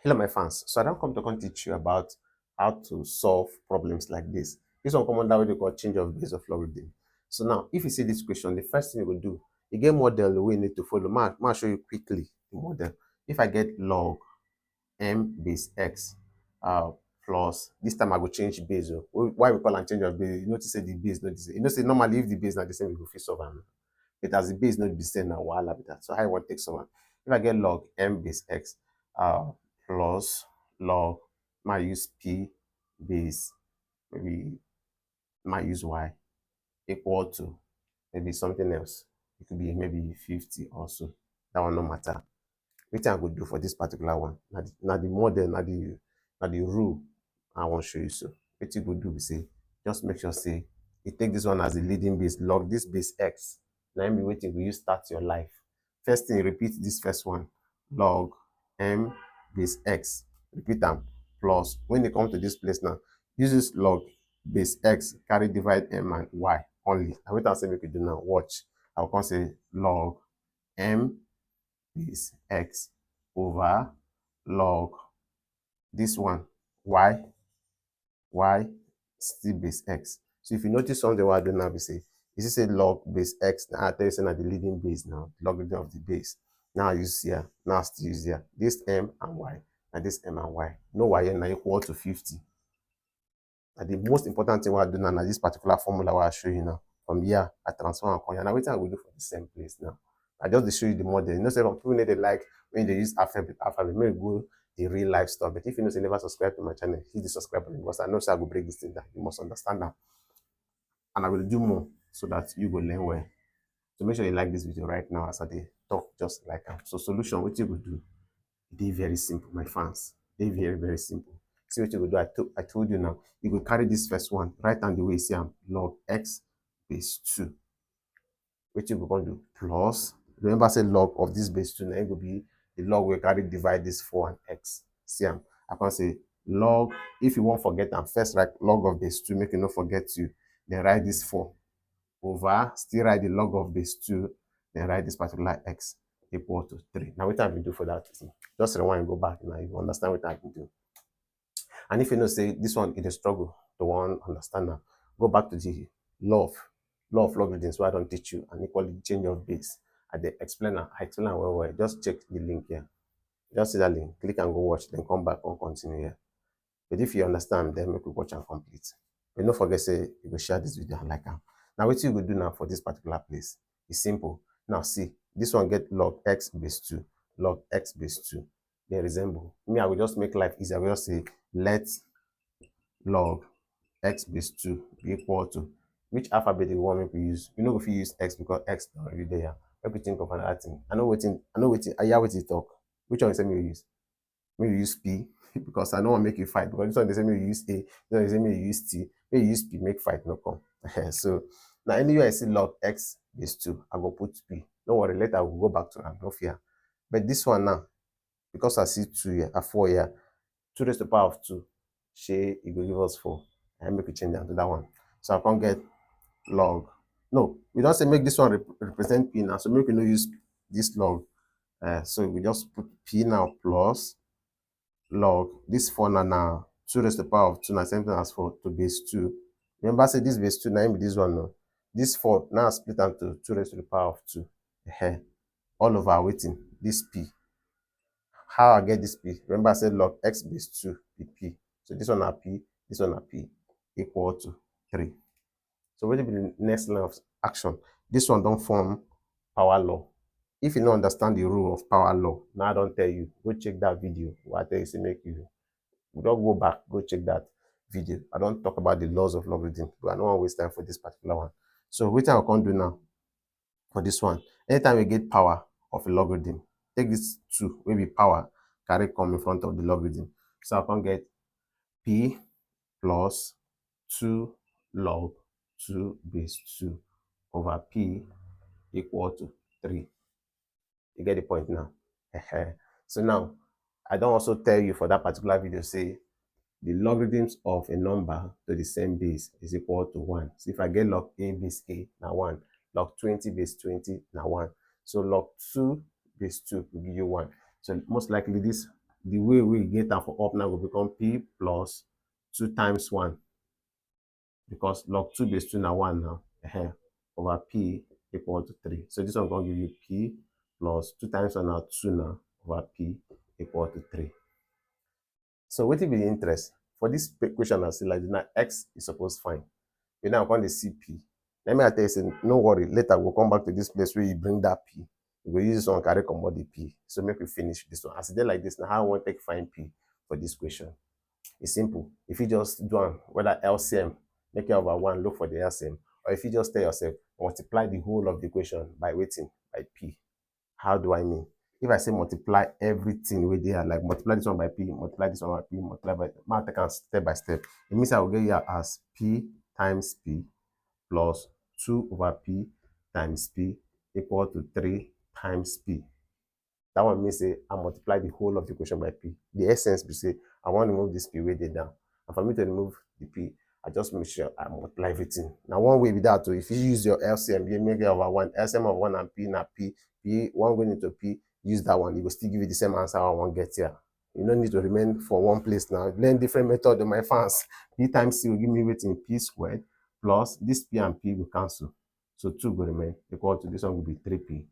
Hello, my fans. So I don't come to teach you about how to solve problems like this. This one come under what they call change of base of logarithm. So now, if you see this question, the first thing you will do, you get model we need to follow. I'll show you quickly the model. If I get log m base x plus, this time I will change base. Why we call and change of base? You notice say the base not the same. You know, say normally if the base not the same, we go fit solve am. But as the base not the same, now wahala with that. So I want to take someone. If I get log m base x plus log, might use p base, maybe might use y, equal to maybe something else. It could be maybe 50 also. That one no matter. What I could do for this particular one. Now the model, now the rule I want to show you. So what you could do is say, just make sure say you take this one as the leading base, log this base x. Now me waiting will you start your life. First thing, repeat this first one. Log m base x. Repeat them. Plus, when they come to this place now, use this log base x, carry divide m and y only. And what I'll say we could do now, watch. I'll come say log m base x over log this one y still base x. So if you notice something what I do now, we say this is a log base x. Now I tell you saying that the leading base now, logarithm of the base. Now I use here, now I still use here. This m and y and this m and y. No y now equal to 50. And the most important thing what I do now is this particular formula what I show you now. From here, I transform and come here. Now what I will do for the same place now. I just show you the model. You know, some people need to like when they use alphabet, maybe go the real life stuff. But if you know you never subscribe to my channel, hit the subscribe button because I know so I will break this thing down. You must understand that. And I will do more so that you will learn well. So make sure you like this video right now as I talk just like that. So solution, what you will do, they very simple, my fans. They very, very simple. See what you will do. I told you now. You will carry this first one, right hand the way you see log x base 2. What you going to do? Plus, remember say log of this base 2 now it will be the log we carry divide this 4 and x. See I can say log, if you won't forget them, first write log of base 2, make you not forget you. Then write this 4 over, still write the log of base 2, then write this particular x equal to 3. Now what have we do for that? Just rewind and go back now. You understand what I've been doing. And if you know say this one is a struggle to one understand now, go back to the law of logarithms where I don't teach you and equally change of base. I explain well. Just check the link here. Just see that link, click and go watch, then come back and continue here. But if you understand, then make you watch and complete. But don't forget say you will share this video and like them. Now what you will do now for this particular place is simple. Now see, this one get log x base 2, log x base 2. They resemble. Me, I will just make life easier. I will just say let log x base 2 be equal to which alphabet you want me to use. You know if you use x because x is already there. Let me think of another thing. I know what I hear what you talk. Which one you say me use? Maybe you use P because I don't want to make you fight. Because this one they say me use A, this one they say me use T. Maybe you use P, make fight no come. So now anywhere I see log x base 2, I go put P. Don't worry, later I will go back to that, no fear. But this one now, because I see 2 here, 4 here, 2 raised to the power of 2, it will give us 4. And make it change down to that one. So I can't get log. No, we don't say make this one represent P now. So make we no use this log. So we just put P now plus log this 4 now 2 raised to the power of 2 now same thing as 4 to base 2. Remember say this base 2 now be this one now. This 4 now split into 2 raised to the power of 2. All over waiting this P. How I get this P? Remember I said log x base 2 be P. So this one are P, this one are P equal to 3. So what will be the next line of action? This one don't form power law. If you don't understand the rule of power law, now I don't tell you, go check that video. What I tell you, say make you don't go back, go check that video. I don't talk about the laws of logarithm, but I don't want to waste time for this particular one. So what I can do now for this one, anytime we get power of a logarithm, take this 2, maybe power, carry come in front of the logarithm. So I can get P plus 2 log 2 base 2 over P equal to 3. You get the point now? So now, I don't also tell you for that particular video, say, the logarithms of a number to the same base is equal to 1. So if I get log a base a, now 1. Log 20 base 20, now 1. So log 2 base 2 will give you 1. So most likely this the way we get am for up now will become p plus 2 times 1, because log 2 base 2 na 1 now, over p equal to 3. So this one going to give you p plus 2 times 1 now 2 now over p equal to 3. So what will be the interest? For this equation I see like now x is supposed to find. We now going to see p. Let me tell you, say, no worry, later we'll come back to this place where you bring that p. We will use this one carry comot the p. So make we finish this one. As it like this, now how I want to take find p for this question? It's simple. If you just do one, whether LCM, make it over 1, look for the LCM, or if you just tell yourself, multiply the whole of the equation by weighting by p. How do I mean? If I say multiply everything with there, like multiply this one by p, multiply this one by p, multiply by, take it step by step. It means I will get here as p times p plus 2 over p times p equal to 3 times p. That one means say I multiply the whole of the equation by p. The essence be say I want to remove this p way there down. And for me to remove the p, I just make sure I multiply everything. Now one way with that too, if you use your LCM, you make it over 1, LCM of 1 and p na p, 1 going into p, use that one, it will still give you the same answer I want to get here. You don't need to remain for one place now. Learn different method of my fans. P times c will give me weighting p squared plus this p and p will cancel. So 2 will remain equal to this one will be 3p.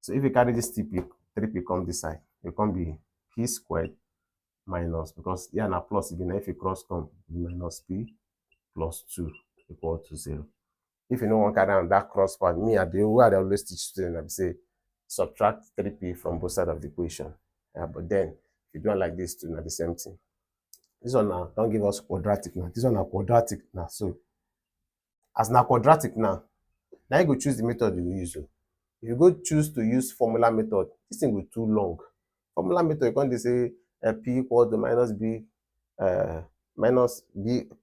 So if you carry this 3p come this side, it can be p squared minus, because here na plus, even if you cross come, minus p plus 2 equal to 0. If you don't want to carry on that cross part, me at the way I always teach students, I say subtract 3p from both sides of the equation. But then if you do it like this too, now the same thing. This one now don't give us quadratic now. This one now quadratic now. So as now quadratic now you go choose the method you will use. If you go choose to use formula method, this thing will too long. Formula method, you can't say p equal to minus b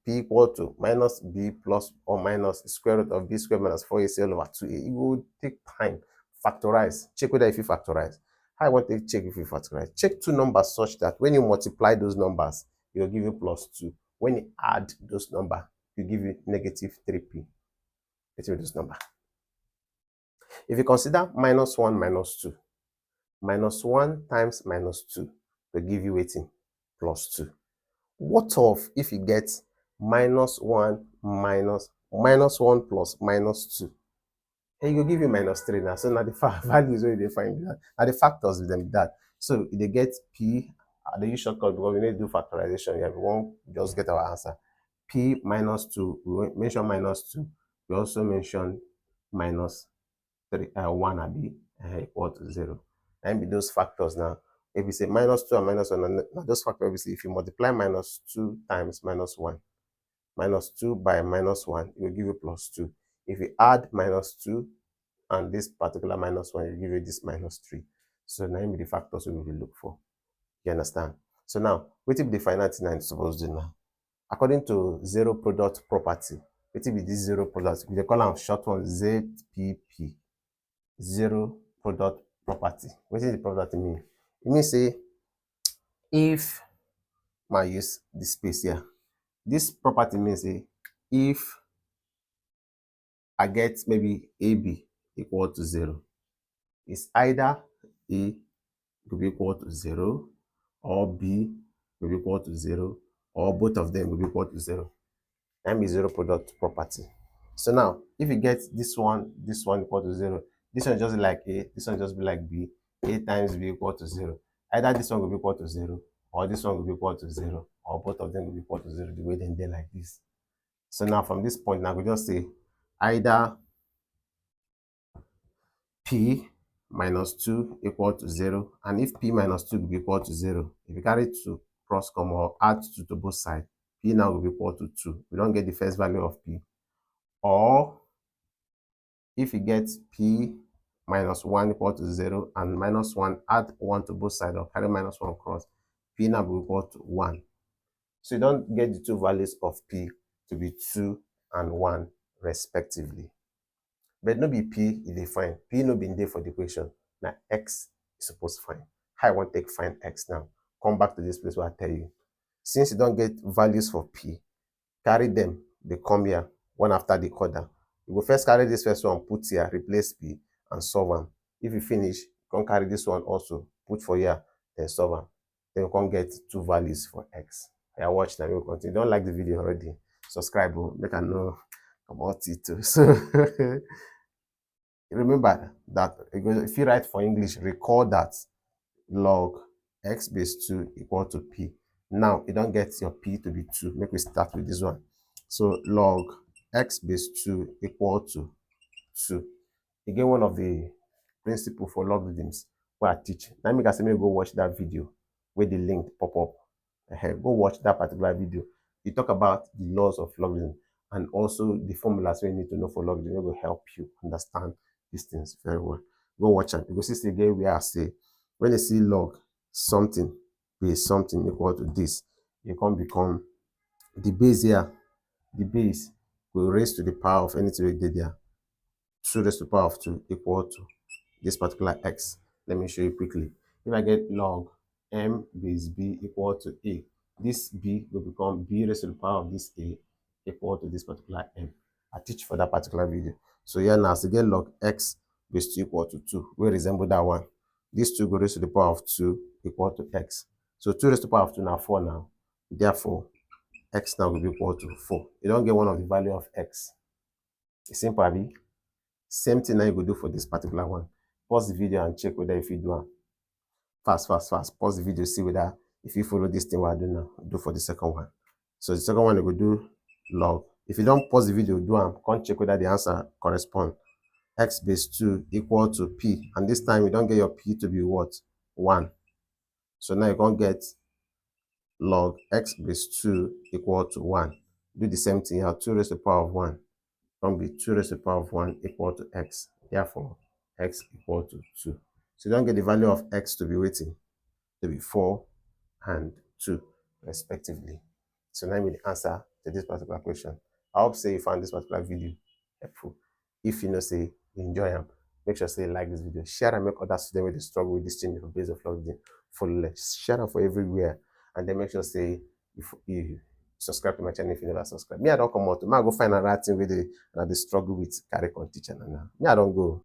p equal to minus b plus or minus square root of b squared minus 4ac over 2a. It will take time. Factorize. Check whether if you factorize. How I want to check if you factorize? Check two numbers such that when you multiply those numbers, it will give you plus 2. When you add those numbers, it will give you negative 3p. Let's read this number. If you consider minus 1 minus 2, minus 1 times minus 2 will give you weighting plus 2. What of if you get minus 1 minus 1 plus minus 2? And it will give you minus 3 now. So now the values where they find that. Now the factors with them that. So they get p, they use shortcut because we need to do factorization. Yeah, we won't just get our answer. P minus 2, we mention minus 2. We also mention minus 1 equal to 0. And with those factors now, if we say minus 2 and minus 1, and those factors, obviously, if you multiply minus 2 times minus 1, minus 2 by minus 1, it will give you plus 2. If you add minus 2 and this particular minus 1, it will give you this minus 3. So now the factors we will look for. You understand? So now, what will the final thing I'm supposed to do now? According to zero product property, what will be this zero product? We call them short one ZPP. Zero product property. What does the property mean? It means say if I use this space here, this property means say if I get maybe AB equal to 0, it's either A will be equal to 0 or B will be equal to 0 or both of them will be equal to 0. That means zero product property. So now if you get this one equal to 0, this one just like A, this one just be like B, A times B equal to 0. Either this one will be equal to 0 or this one will be equal to 0 or both of them will be equal to 0, the way they're like this. So now from this point now we just say either P minus 2 equal to 0, and if P minus 2 will be equal to 0, if you carry 2 cross come or add 2 to both sides, P now will be equal to 2. We don't get the first value of P. Or if you get P minus 1 equal to 0 and minus 1, add 1 to both sides or carry minus 1 cross, P now will be equal to 1. So you don't get the two values of P to be 2 and 1 respectively. But no be P if they find. P no be in there for the equation. Now X is supposed to find. How I want to find X now? Come back to this place where I tell you. Since you don't get values for P, carry them. They come here, one after the other. You go first carry this first one, put here, replace P, and solve them. If you finish, you can carry this one also, put for here, then solve them. then we can get two values for x. I watch now, we will continue. Don't like the video already, subscribe, make I know about it too. So remember that if you write for English, recall that log x base 2 equal to p. Now you don't get your p to be 2. Make we start with this one. So log x base 2 equal to 2. Again, one of the principle for logarithms where I teach. Now make I say, go watch that video where the link pop up. Go watch that particular video. You talk about the laws of logarithm and also the formulas you need to know for logarithm. It will help you understand these things very well. Go watch it. Because see again where I say when you see log something base something equal to this, you can become the base here. The base will raise to the power of anything we did there. 2 raised to the power of 2 equal to this particular x. Let me show you quickly. If I get log m base b equal to a, this b will become b raised to the power of this a equal to this particular m. I teach for that particular video. So here now, to get log x base 2 equal to 2, we resemble that one. This 2 go raised to the power of 2 equal to x. So 2 raised to the power of 2 now 4 now. Therefore, x now will be equal to 4. You don't get one of the value of x. It's simple, abi? Same thing now you go do for this particular one. Pause the video and check whether if you do fast. Pause the video, see whether if you follow this thing what I do now, do for the second one. So the second one you go do log. If you don't pause the video, do can't check whether the answer correspond. X base 2 equal to p, and this time you don't get your p to be what? 1. So now you can't get log x base 2 equal to 1. Do the same thing here. 2 raised to the power of 1 can be 2 raised to the power of 1 equal to x. Therefore, x equal to 2. So you don't get the value of x to be waiting to be 4 and 2 respectively. So now we the answer to this particular question. I hope say you found this particular video helpful. If you know say you enjoy them, make sure say you like this video, share and make other students with the struggle with this thing for base of logarithm. Follow, share them for everywhere, and then make sure say you subscribe to my channel if you never subscribe. Me, I don't come out. I go find another thing where they struggle with carry on teaching. Me, I don't go.